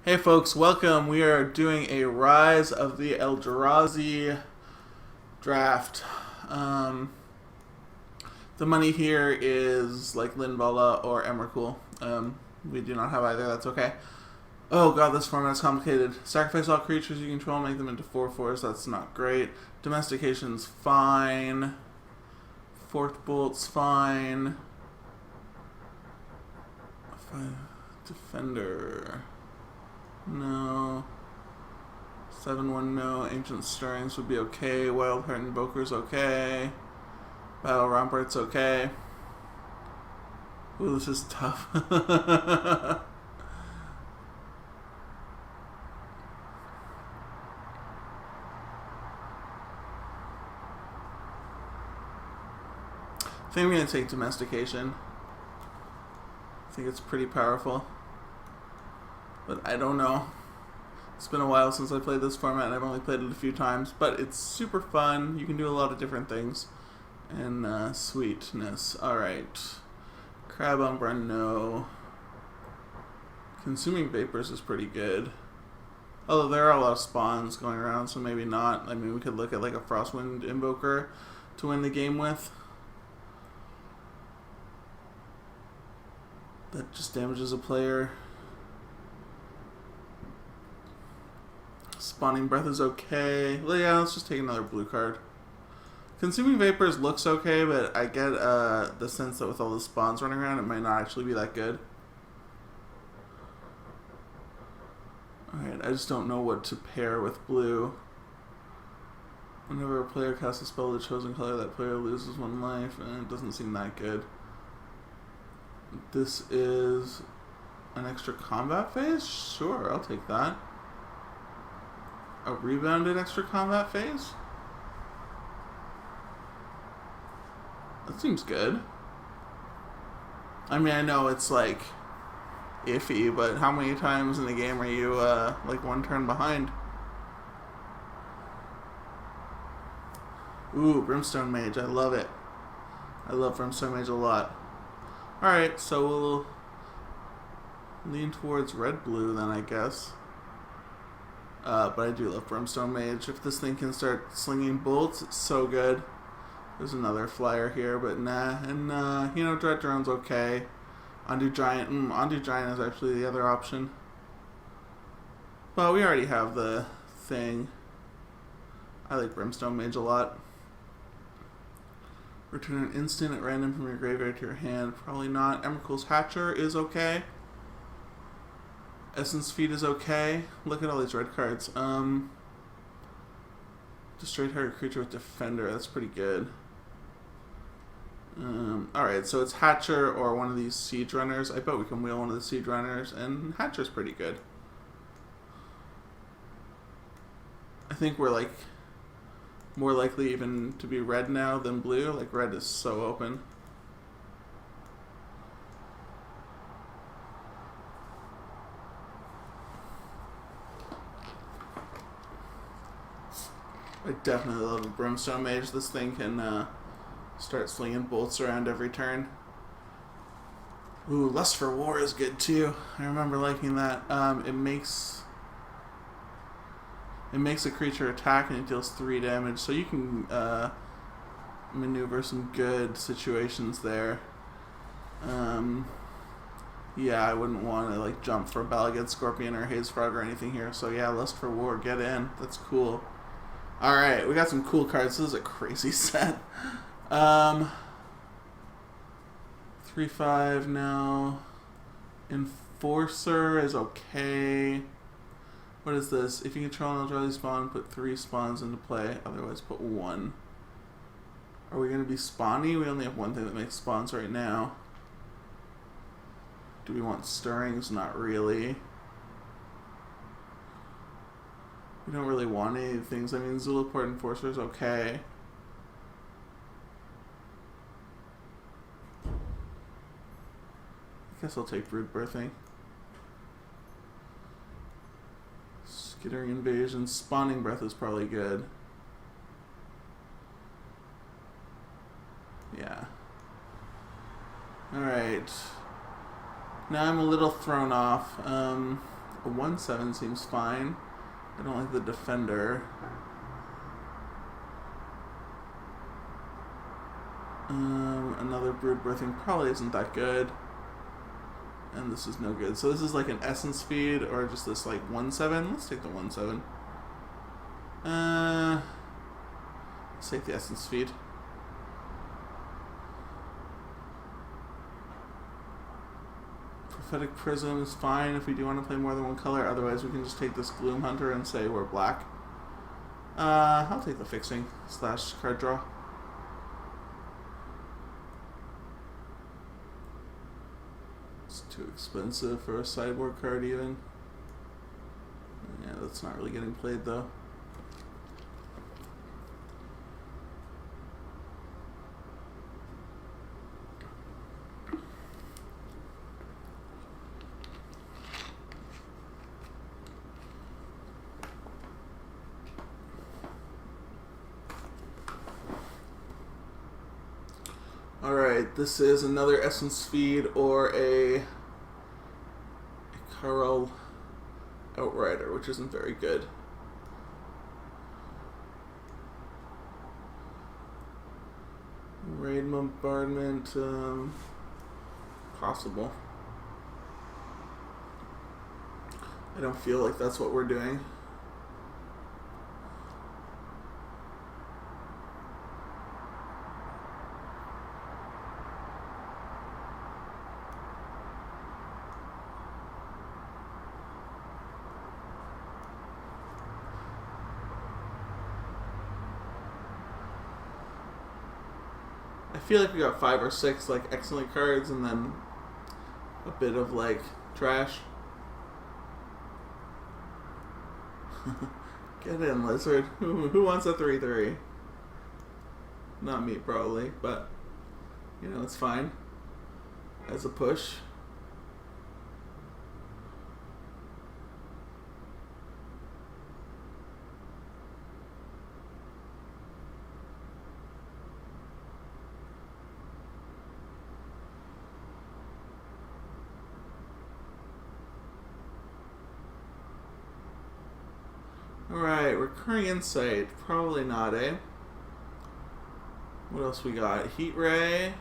Hey folks, welcome. We are doing a Rise of the Eldrazi draft. Um, the money here is like Linvala or Emrakul. We do not have either, that's okay. Oh god, this format is complicated. Sacrifice all creatures you control, make them into 4/4s, that's not great. Domestication's fine. Fourth Bolt's fine. Defender. No. 7/1 no. Ancient Stirrings would be okay. Wildheart Invoker's okay. Battle Rampart's okay. Ooh, this is tough. I think I'm going to take Domestication. I think it's pretty powerful. But I don't know. It's been a while since I played this format and I've only played it a few times. But it's super fun. You can do a lot of different things. And sweetness. Alright. Crab Umbra, no. Consuming Vapors is pretty good. Although there are a lot of spawns going around, so maybe not. I mean, we could look at like a Frostwind Invoker to win the game with. That just damages a player. Spawning Breath is okay. Well, yeah, let's just take another blue card. Consuming Vapors looks okay, but I get the sense that with all the spawns running around, it might not actually be that good. Alright, I just don't know what to pair with blue. Whenever a player casts a spell of the chosen color, that player loses 1 life, and it doesn't seem that good. This is an extra combat phase? Sure, I'll take that. A rebounded extra combat phase? That seems good. I mean, I know it's like iffy, but how many times in the game are you like 1 turn behind? Ooh, Brimstone Mage, I love it. I love Brimstone Mage a lot. Alright, so we'll lean towards red-blue then, I guess. But I do love Brimstone Mage. If this thing can start slinging bolts, it's so good. There's another flyer here, but nah. And, you know, Dread Drone's okay. Undo Giant. Undo Giant is actually the other option. Well, we already have the thing. I like Brimstone Mage a lot. Return an instant at random from your graveyard to your hand. Probably not. Emrakul's Hatcher is okay. Essence Feed is okay. Look at all these red cards. Destroy target creature with Defender. That's pretty good. Alright, so it's Hatcher or one of these Siege Runners. I bet we can wheel one of the Siege Runners, and Hatcher's pretty good. I think we're like more likely even to be red now than blue. Like red is so open. I definitely love a Brimstone Mage. This thing can start slinging bolts around every turn. Ooh, Lust for War is good too. I remember liking that. It makes a creature attack and it deals 3 damage. So you can maneuver some good situations there. Yeah, I wouldn't want to like jump for Balagad Scorpion or Haze Frog or anything here. So yeah, Lust for War, get in. That's cool. Alright, we got some cool cards. This is a crazy set. 3/5 now. Enforcer is okay. What is this? If you control an Eldrazi spawn, put 3 spawns into play. Otherwise, put 1. Are we going to be spawny? We only have 1 thing that makes spawns right now. Do we want Stirrings? Not really. We don't really want any things. I mean, Zulaport Enforcer is okay. I guess I'll take Brood Birthing. Skittering Invasion. Spawning Breath is probably good. Yeah. Alright. Now I'm a little thrown off. A 1/7 seems fine. I don't like the defender. Another brood birthing probably isn't that good. And this is no good. So this is like an essence feed or just this like 1/7. Let's take the 1/7. Let's take the essence feed. Prophetic Prism is fine if we do want to play more than one color. Otherwise, we can just take this Gloom Hunter and say we're black. I'll take the fixing / card draw. It's too expensive for a sideboard card even. Yeah, that's not really getting played though. Alright, this is another Essence Feed or a Carl Outrider, which isn't very good. Raid Bombardment, possible. I don't feel like that's what we're doing. I feel like we got 5 or 6 like excellent cards and then a bit of like trash. Get in, Lizard. Who wants a 3/3? Not me, probably, but you know, it's fine as a push. Alright, Recurring Insight. Probably not, eh? What else we got? Heat Ray.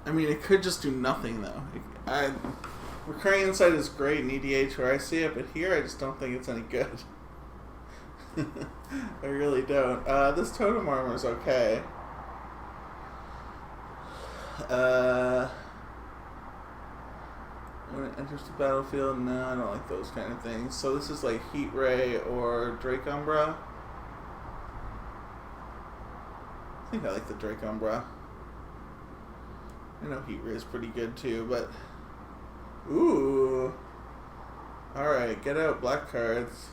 I mean, it could just do nothing, though. Recurring Insight is great in EDH where I see it, but here I just don't think it's any good. I really don't. This Totem Armor is okay. When it enters the battlefield, no, I don't like those kind of things. So this is like Heat Ray or Drake Umbra. I think I like the Drake Umbra. I know Heat Ray is pretty good too, but... Ooh! Alright, get out black cards.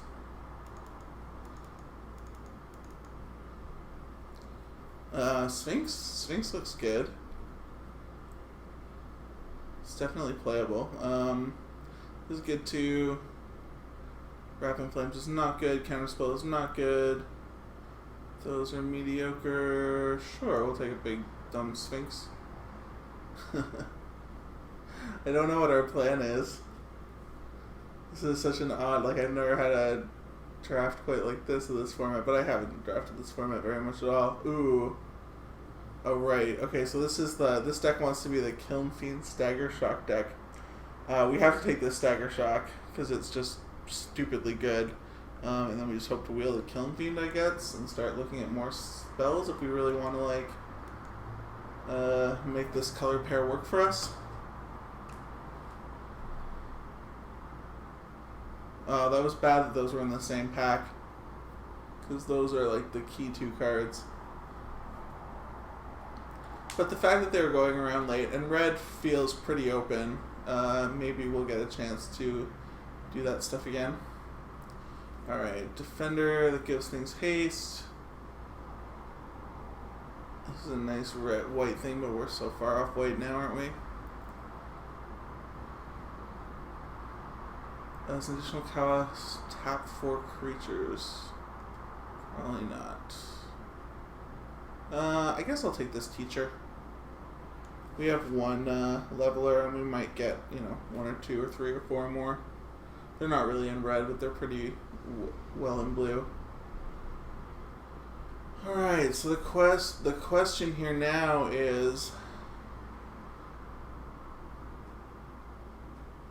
Sphinx? Sphinx looks good. It's definitely playable. This is good too. Wrapping Flames is not good. Counterspell is not good. Those are mediocre. Sure, we'll take a big dumb Sphinx. I don't know what our plan is. This is such an odd, like I've never had a draft quite like this in this format, but I haven't drafted this format very much at all. Ooh. Oh right. Okay, so this deck wants to be the Kiln Fiend Stagger Shock deck. We have to take this Stagger Shock because it's just stupidly good. And then we just hope to wheel the Kiln Fiend, I guess, and start looking at more spells if we really want to like make this color pair work for us. That was bad that those were in the same pack, because those are like the key 2 cards. But the fact that they were going around late, and red feels pretty open, maybe we'll get a chance to do that stuff again. Alright, Defender that gives things haste. This is a nice red white thing, but we're so far off white now, aren't we? As an additional cost, tap 4 creatures. Probably not. I guess I'll take this teacher. We have 1 leveler, and we might get, 1 or 2 or 3 or 4 more. They're not really in red, but they're pretty well in blue. Alright, so the question here now is,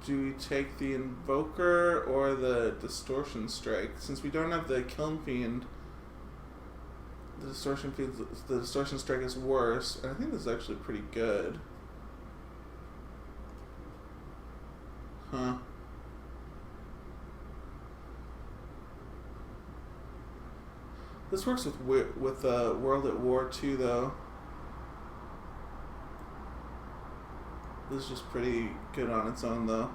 do we take the Invoker or the Distortion Strike? Since we don't have the Kiln Fiend, the Distortion Strike is worse, and I think this is actually pretty good. Huh. This works with World at War too, though. This is just pretty good on its own, though.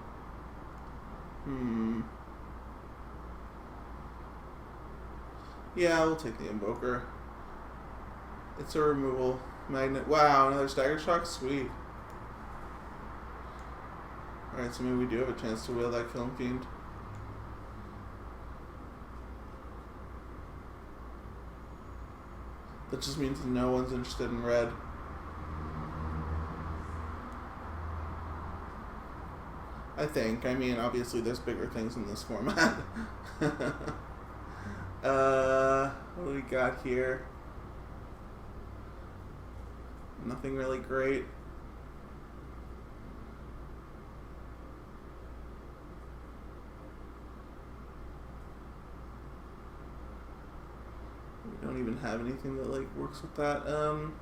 Yeah, we'll take the Invoker. It's a removal magnet. Wow, another Stagger Shock? Sweet. Alright, so maybe we do have a chance to wield that Kiln Fiend. That just means no one's interested in red. I think. I mean, obviously there's bigger things in this format. What do we got here? Nothing really great. We don't even have anything that works with that. Let me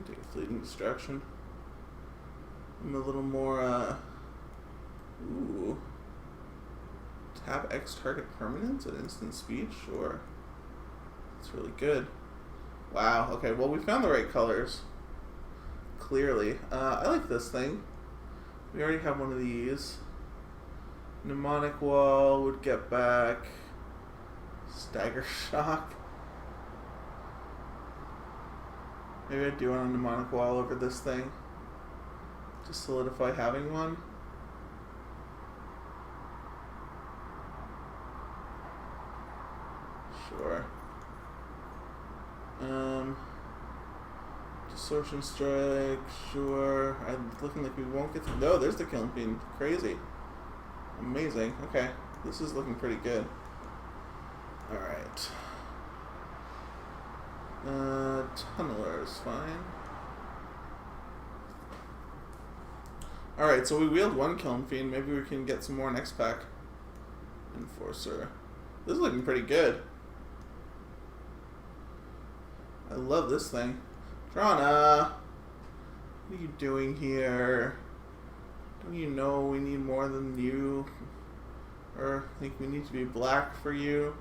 take a Fleeting Distraction. I'm a little more ooh. Tap X target permanence at instant speed? Sure. That's really good. Wow, okay, well we found the right colors. Clearly. I like this thing. We already have one of these. Mnemonic Wall would get back Stagger Shock. Maybe I do want a Mnemonic Wall over this thing. To solidify having one. Sure. Distortion Strike, sure. I'm looking like we won't get to... No, there's the Kiln Fiend. Crazy. Amazing. Okay. This is looking pretty good. Alright. Tunneler is fine. Alright, so we wield 1 Kiln Fiend. Maybe we can get some more next pack. Enforcer. This is looking pretty good. I love this thing. Drana! What are you doing here? Don't you know we need more than you? Or we need to be black for you?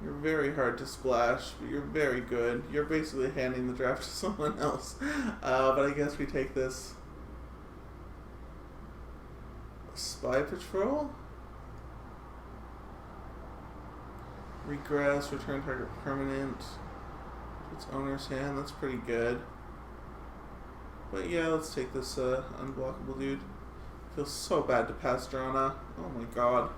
You're very hard to splash, but you're very good. You're basically handing the draft to someone else. But I guess we take this. Spy Patrol? Regress, return target permanent. Its owner's hand, that's pretty good. But yeah, let's take this unblockable dude. Feels so bad to pass Drana. Oh my god.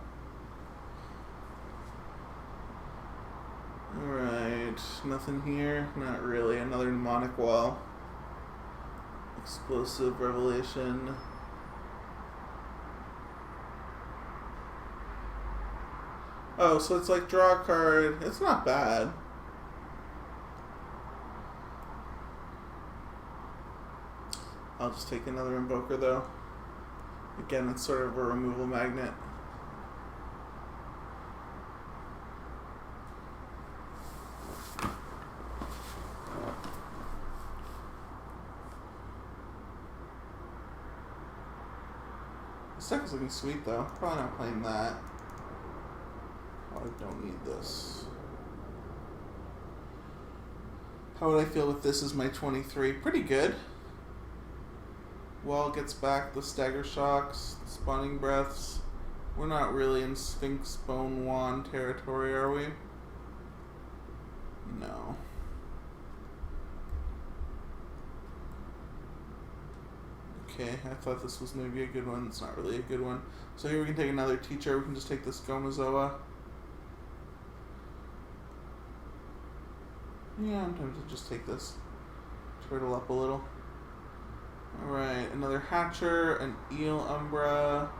Alright, nothing here. Not really. Another Mnemonic Wall. Explosive Revelation. Oh, so it's like draw a card. It's not bad. I'll just take another Invoker though. Again, it's sort of a removal magnet. This deck is looking sweet though. Probably not playing that. Probably don't need this. How would I feel if this is my 23? Pretty good. Wall gets back the Stagger Shocks, the Spawning Breaths. We're not really in Sphinx Bone Wand territory, are we? No. Okay, I thought this was maybe a good one. It's not really a good one. So here we can take another teacher. We can just take this Gomazoa. Yeah, I'm tempted to just take this. Turtle up a little. Alright, another Hatcher, an Eel Umbra.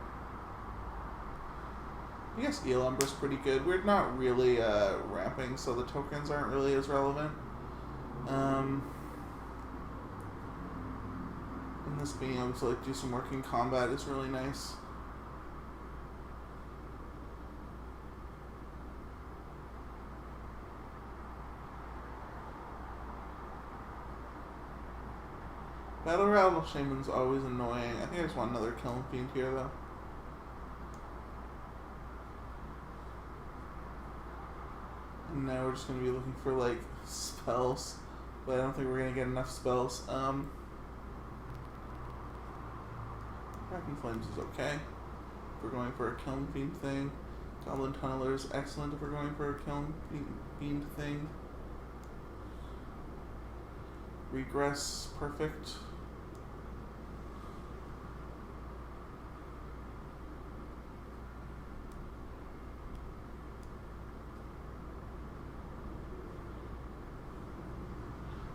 I guess Eel Umbra's pretty good. We're not really ramping, so the tokens aren't really as relevant. And this being able to like do some work in combat is really nice. Battle Rattle Shaman's always annoying. I think I just want another Kiln Fiend here though. And now we're just going to be looking for like spells, but I don't think we're going to get enough spells. Cracking Flames is okay. If we're going for a Kiln Fiend thing. Goblin Tunneler is excellent if we're going for a Kiln Fiend thing. Regress, perfect.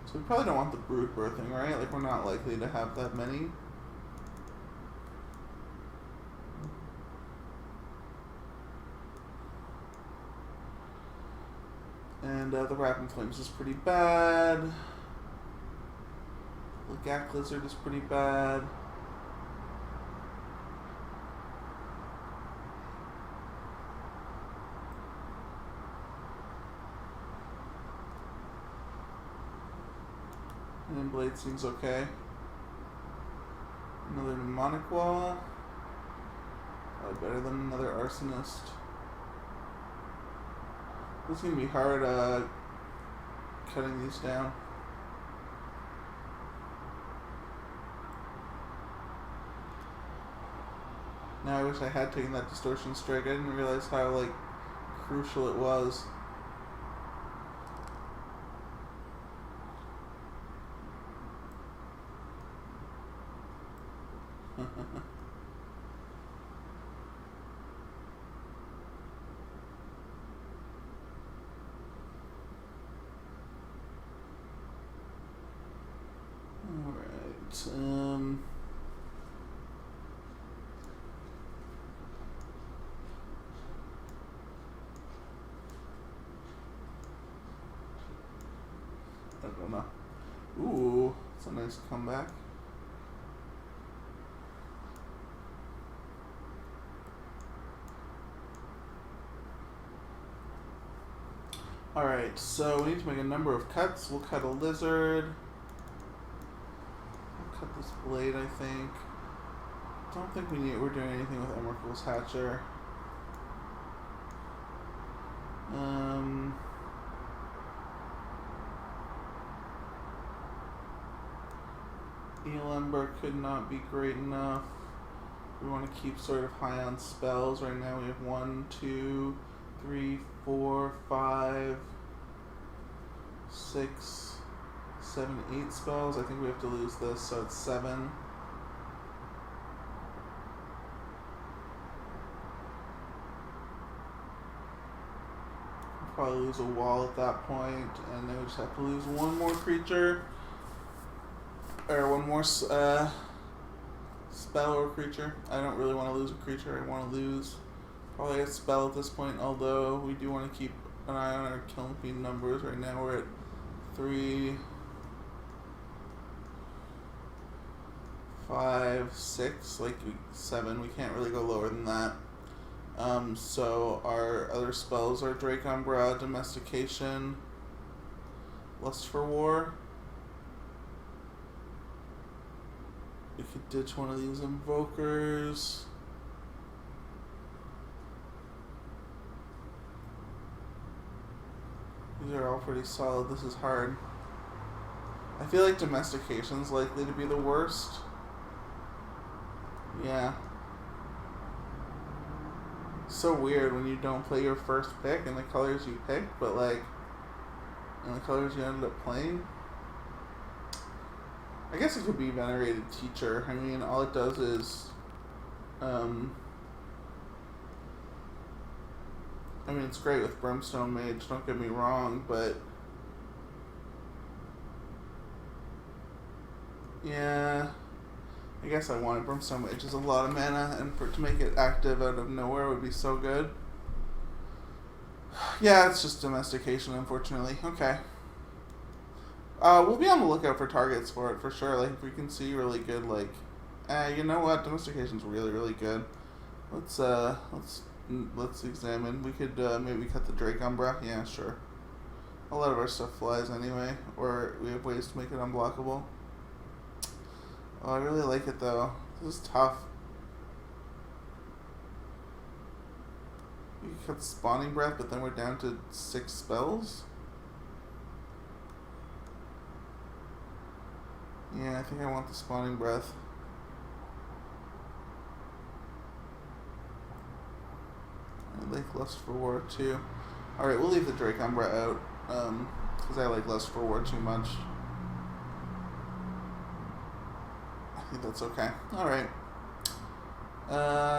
So we probably don't want the brood birthing, right? Like we're not likely to have that many. And the Wrapping Flames is pretty bad. The Gak Lizard is pretty bad. And Blade seems okay. Another Mnemonic Wall. Probably better than another Arsonist. It's going to be hard cutting these down. Now I wish I had taken that Distortion Strike. I didn't realize how like crucial it was. Alright, I don't know. Ooh, it's a nice comeback. Alright, so we need to make a number of cuts. We'll cut a lizard. We'll cut this blade, I think. Don't think we're doing anything with Emrakul's Hatcher. Eel Ember could not be great enough. We want to keep sort of high on spells. Right now we have 1, 2, 3, 4, 5, 6, 7, 8 spells. I think we have to lose this, so it's 7. Probably lose a wall at that point, and then we just have to lose one more creature. Or one more spell or creature. I don't really want to lose a creature. I want to lose probably a spell at this point, although we do want to keep an eye on our Kiln Fiend numbers. Right now we're at 3, 5, 6, like 7. We can't really go lower than that. So our other spells are Drake Umbra, Domestication, Lust for War. We could ditch one of these Invokers. These are all pretty solid. This is hard. I feel like Domestication's likely to be the worst. Yeah. So weird when you don't play your first pick and the colors you picked, but like, and the colors you ended up playing. I guess it could be Venerated Teacher. I mean, all it does is... I mean, it's great with Brimstone Mage, don't get me wrong, but... Yeah... I guess I wanted Brimstone Mage. Is a lot of mana, and to make it active out of nowhere would be so good. Yeah, it's just Domestication, unfortunately. Okay. We'll be on the lookout for targets for it, for sure. Like, if we can see really good, like... you know what? Domestication's really, really good. Let's examine. We could, maybe cut the Drake Umbra. Yeah, sure. A lot of our stuff flies anyway, or we have ways to make it unblockable. Oh, I really like it, though. This is tough. We could cut Spawning Breath, but then we're down to 6 spells? Yeah, I think I want the Spawning Breath. I like Lust for War, too. Alright, we'll leave the Drake Umbra out, because I like Lust for War too much. I think that's okay. Alright.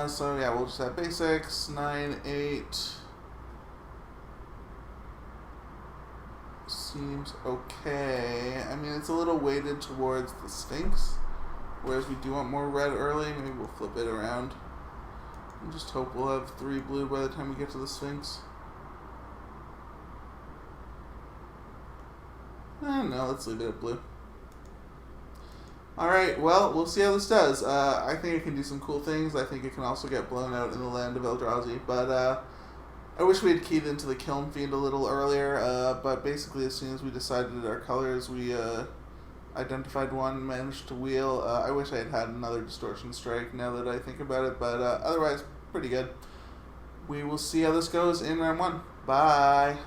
So yeah, we'll just have basics. 9, 8. Seems okay. I mean, it's a little weighted towards the Sphinx. Whereas we do want more red early. Maybe we'll flip it around. And just hope we'll have 3 blue by the time we get to the Sphinx. No, let's leave it at blue. Alright, well, we'll see how this does. I think it can do some cool things. I think it can also get blown out in the land of Eldrazi. But I wish we had keyed into the Kiln Fiend a little earlier. But basically, as soon as we decided our colors, we identified one, managed to wheel. I wish I had had another Distortion Strike now that I think about it. But otherwise, pretty good. We will see how this goes in round 1. Bye.